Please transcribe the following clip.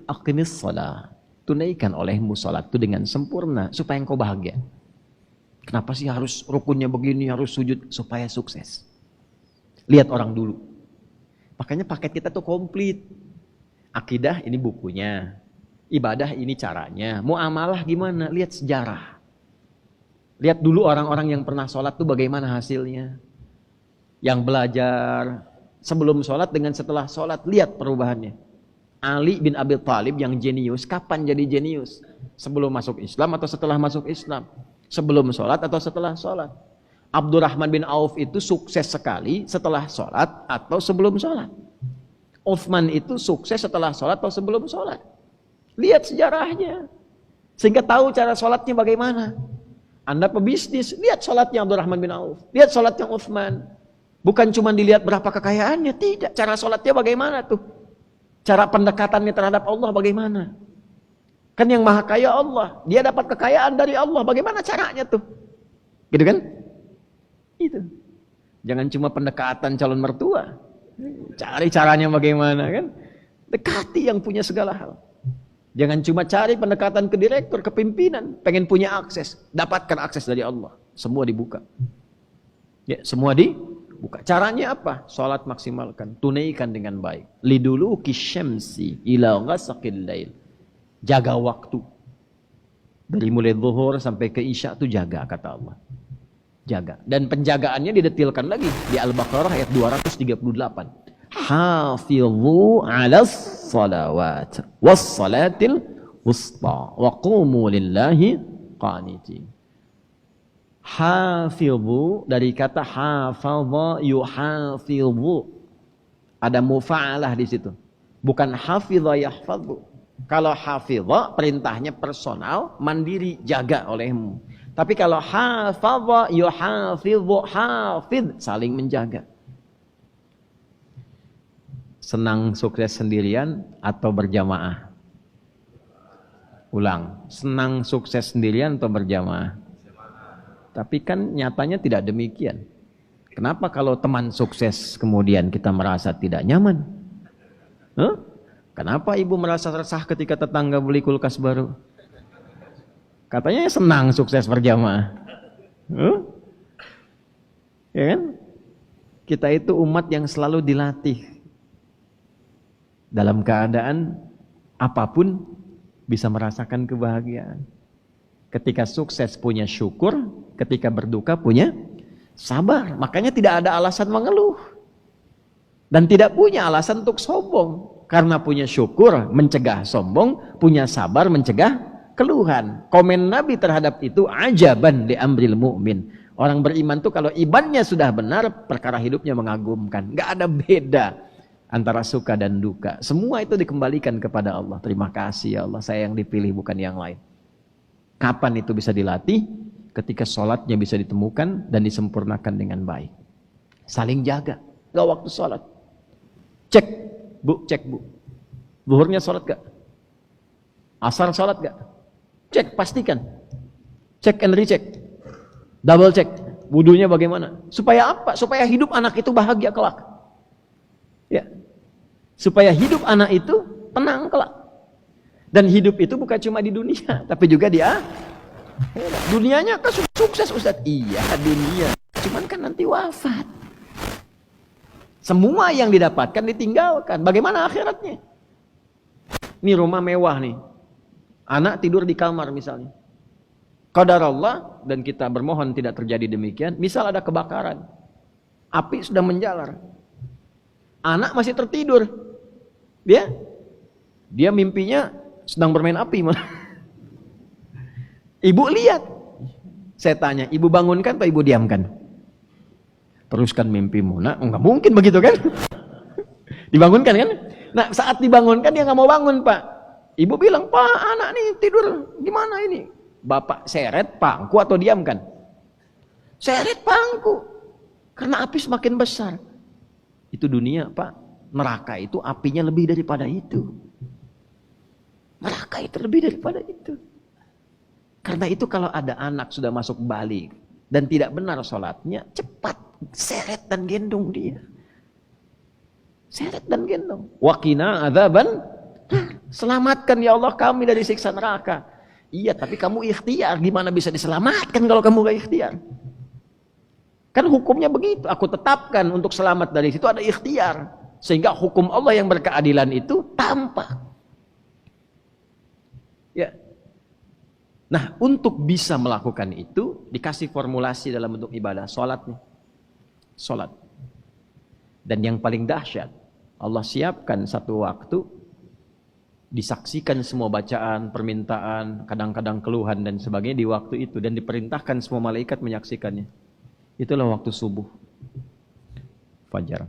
aqimis shalah. Tunaikan olehmu salat itu dengan sempurna supaya engkau bahagia. Kenapa sih harus rukunnya begini, harus sujud? Supaya sukses. Lihat orang dulu. Makanya paket kita tuh komplit. Akidah ini bukunya. Ibadah ini caranya. Muamalah gimana? Lihat sejarah. Lihat dulu orang-orang yang pernah sholat tuh bagaimana hasilnya. Yang belajar sebelum sholat dengan setelah sholat. Lihat perubahannya. Ali bin Abi Thalib yang jenius, kapan jadi jenius? Sebelum masuk Islam atau setelah masuk Islam? Sebelum sholat atau setelah sholat? Abdurrahman bin Auf itu sukses sekali setelah sholat atau sebelum sholat? Uthman itu sukses setelah sholat atau sebelum sholat? Lihat sejarahnya. Sehingga tahu cara sholatnya bagaimana. Anda pebisnis, lihat sholatnya Abdurrahman bin Auf. Lihat sholatnya Uthman. Bukan cuma dilihat berapa kekayaannya, tidak. Cara sholatnya bagaimana tuh? Cara pendekatannya terhadap Allah bagaimana? Kan yang maha kaya Allah. Dia dapat kekayaan dari Allah. Bagaimana caranya tuh? Gitu kan? Itu. Jangan cuma pendekatan calon mertua. Cari caranya bagaimana kan? Dekati yang punya segala hal. Jangan cuma cari pendekatan ke direktur, ke pimpinan. Pengen punya akses. Dapatkan akses dari Allah. Semua dibuka. Ya, semua dibuka. Caranya apa? Salat maksimalkan, tunaikan dengan baik. Liduluki syamsi ila ghasaqil lail. Jaga waktu. Dari mulai zuhur sampai ke isya itu jaga, kata Allah. Jaga. Dan penjagaannya didetilkan lagi di Al-Baqarah ayat 238. Hafidhu 'alas salawat was salatil wusta wa qumu lillahi qanitin. Hafidhu dari kata hafadha yuhafidhu. Ada mufa'alah di situ. Bukan hafidha yahfadhu. Kalau hafidha perintahnya personal, mandiri, jaga olehmu. Tapi kalau hafadha yuhafidhu, hafidh saling menjaga. Senang sukses sendirian atau berjamaah? Ulang. Senang sukses sendirian atau berjamaah? Tapi kan nyatanya tidak demikian. Kenapa kalau teman sukses kemudian kita merasa tidak nyaman? Huh? Kenapa ibu merasa resah ketika tetangga beli kulkas baru? Katanya senang sukses berjamaah. Huh? Ya kan? Kita itu umat yang selalu dilatih. Dalam keadaan apapun bisa merasakan kebahagiaan. Ketika sukses punya syukur, ketika berduka punya sabar. Makanya tidak ada alasan mengeluh. Dan tidak punya alasan untuk sombong. Karena punya syukur mencegah sombong, punya sabar mencegah keluhan. Komen Nabi terhadap itu, ajaban li amril mu'min. Orang beriman tuh kalau imannya sudah benar, perkara hidupnya mengagumkan. Nggak ada beda antara suka dan duka. Semua itu dikembalikan kepada Allah. Terima kasih ya Allah, saya yang dipilih bukan yang lain. Kapan itu bisa dilatih? Ketika sholatnya bisa ditemukan dan disempurnakan dengan baik. Saling jaga. Gak waktu sholat. Cek bu. Zuhurnya sholat gak? Asar sholat gak? Cek, pastikan. Cek and recheck. Double check. Wudunya bagaimana? Supaya apa? Supaya hidup anak itu bahagia kelak. Ya. Supaya hidup anak itu tenang kelak. Dan hidup itu bukan cuma di dunia, tapi juga di akhirat. Dunianya kan sukses Ustaz. Iya, dunia. Cuman kan nanti wafat. Semua yang didapatkan ditinggalkan. Bagaimana akhiratnya? Ini rumah mewah nih. Anak tidur di kamar misalnya. Qadar Allah, dan kita bermohon tidak terjadi demikian. Misal ada kebakaran. Api sudah menjalar. Anak masih tertidur. Dia mimpinya sedang bermain api malah. Ibu lihat. Saya tanya, ibu bangunkan atau ibu diamkan? Teruskan mimpimu. Nah, enggak mungkin begitu kan? Dibangunkan kan? Nah, saat dibangunkan dia nggak mau bangun, Pak. Ibu bilang, "Pak, anak nih tidur gimana ini?" Bapak seret pangku atau diamkan? Seret pangku. Karena api semakin besar. Itu dunia, Pak. Neraka itu apinya lebih daripada itu. Neraka itu lebih daripada itu. Karena itu kalau ada anak sudah masuk balik dan tidak benar sholatnya, cepat seret dan gendong dia. Seret dan gendong. Waqina adzaban. Selamatkan ya Allah kami dari siksa neraka. Iya, tapi kamu ikhtiar. Gimana bisa diselamatkan kalau kamu gak ikhtiar? Kan hukumnya begitu. Aku tetapkan untuk selamat dari situ ada ikhtiar. Sehingga hukum Allah yang berkeadilan itu tampak. Ya. Nah, untuk bisa melakukan itu, dikasih formulasi dalam bentuk ibadah. Sholat nih. Sholat. Dan yang paling dahsyat, Allah siapkan satu waktu, disaksikan semua bacaan, permintaan, kadang-kadang keluhan dan sebagainya di waktu itu. Dan diperintahkan semua malaikat menyaksikannya. Itulah waktu subuh. Fajar.